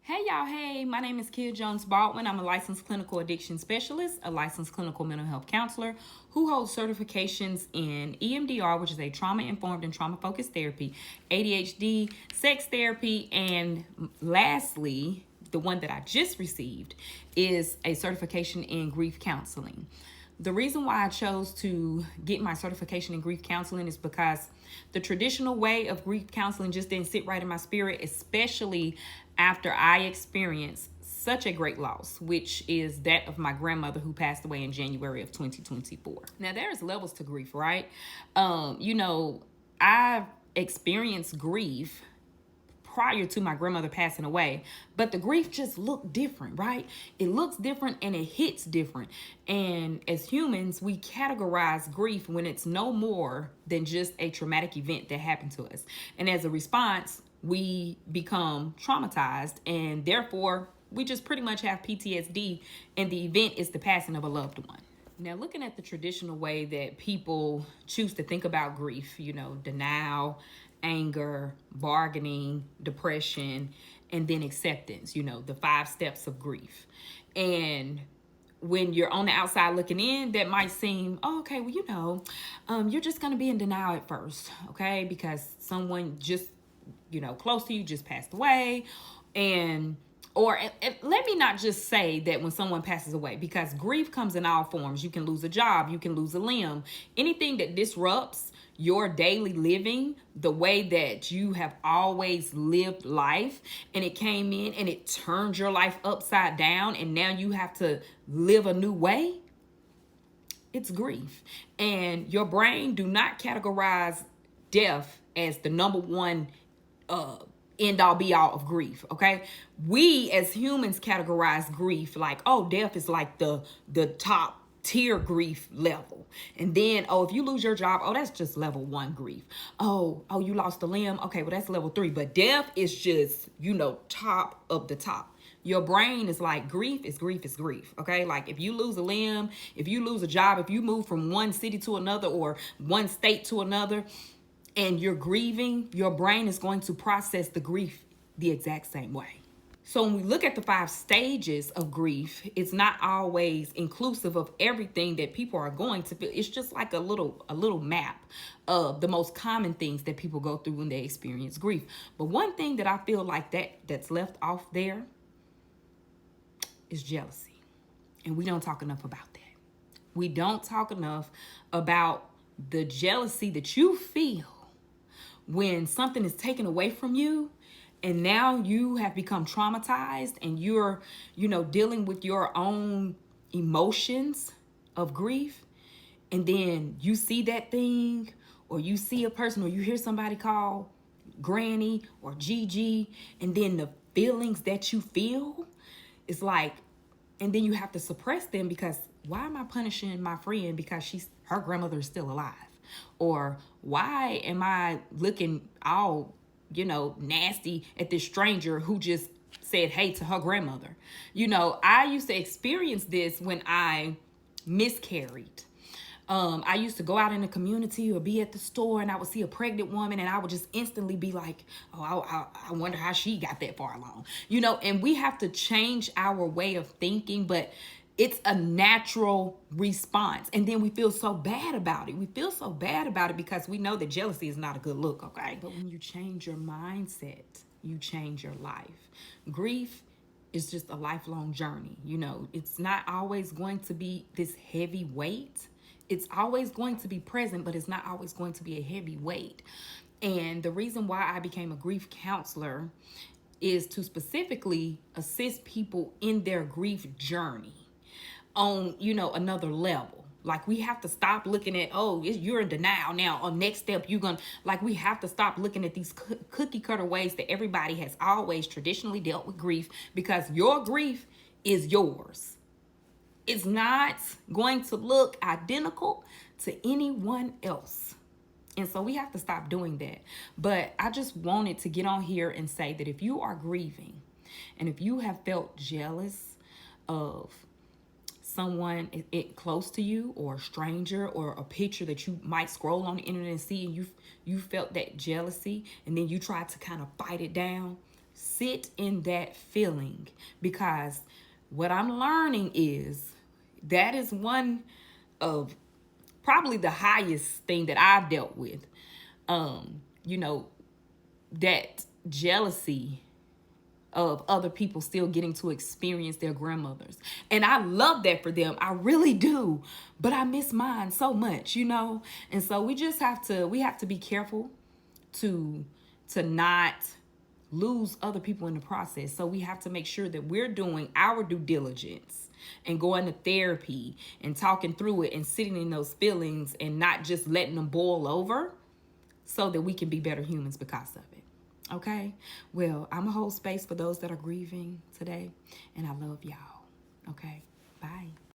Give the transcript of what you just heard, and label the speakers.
Speaker 1: Hey y'all, hey, my name is Kia Jones Baldwin. I'm a licensed clinical addiction specialist, a licensed clinical mental health counselor who holds certifications in EMDR, which is a trauma informed and trauma focused therapy, ADHD, sex therapy, and lastly, the one that I just received is a certification in grief counseling. The reason why I chose to get my certification in grief counseling is because the traditional way of grief counseling just didn't sit right in my spirit, especially after I experienced such a great loss, which is that of my grandmother who passed away in January of 2024. Now, there's levels to grief, right? I've experienced grief prior to my grandmother passing away, but the grief just looked different, right? It looks different and it hits different. And as humans, we categorize grief when it's no more than just a traumatic event that happened to us. And as a response, we become traumatized, and therefore we just pretty much have PTSD, and the event is the passing of a loved one. Now, looking at the traditional way that people choose to think about grief, denial, anger, bargaining, depression, and then acceptance, the 5 steps of grief. And when you're on the outside looking in, that might seem, okay, well, you're just going to be in denial at first, okay? Because someone just, close to you just passed away. Or let me not just say that when someone passes away, because grief comes in all forms. You can lose a job, you can lose a limb, anything that disrupts your daily living, the way that you have always lived life, and it came in and it turned your life upside down, and now you have to live a new way. It's grief. And your brain do not categorize death as the number one end all be all of grief. Okay, we as humans categorize grief like, death is like the top tier grief level, and then if you lose your job, that's just level 1 grief. You lost a limb, okay, well, that's level 3. But death is just top of the top. Your brain is like, grief is grief is grief. Okay, like if you lose a limb, if you lose a job, if you move from one city to another or one state to another, and you're grieving, your brain is going to process the grief the exact same way. So when we look at the 5 stages of grief, it's not always inclusive of everything that people are going to feel. It's just like a little map of the most common things that people go through when they experience grief. But one thing that I feel like that's left off there is jealousy. And we don't talk enough about that. We don't talk enough about the jealousy that you feel when something is taken away from you, and now you have become traumatized, and you're, dealing with your own emotions of grief. And then you see that thing, or you see a person, or you hear somebody call Granny or Gigi, and then the feelings that you feel, it's like, and then you have to suppress them because why am I punishing my friend because her grandmother is still alive? Or why am I looking all, nasty at this stranger who just said hey to her grandmother? I used to experience this when I miscarried. I used to go out in the community or be at the store, and I would see a pregnant woman, and I would just instantly be like, I wonder how she got that far along, and we have to change our way of thinking, but it's a natural response. And then we feel so bad about it. We feel so bad about it because we know that jealousy is not a good look, okay? But when you change your mindset, you change your life. Grief is just a lifelong journey. It's not always going to be this heavy weight. It's always going to be present, but it's not always going to be a heavy weight. And the reason why I became a grief counselor is to specifically assist people in their grief journey on, another level. Like, we have to stop looking at, you're in denial now. On next step, we have to stop looking at these cookie cutter ways that everybody has always traditionally dealt with grief, because your grief is yours. It's not going to look identical to anyone else. And so we have to stop doing that. But I just wanted to get on here and say that if you are grieving, and if you have felt jealous of someone close to you, or a stranger, or a picture that you might scroll on the internet and see, and you felt that jealousy, and then you tried to kind of fight it down, Sit in that feeling, because what I'm learning is that is one of probably the highest thing that I've dealt with. You know, that jealousy of other people still getting to experience their grandmothers. And I love that for them. I really do. But I miss mine so much, you know? And so we have to be careful to not lose other people in the process. So we have to make sure that we're doing our due diligence and going to therapy and talking through it and sitting in those feelings and not just letting them boil over, so that we can be better humans because of it. Okay? Well, I'm a hold space for those that are grieving today, and I love y'all. Okay? Bye.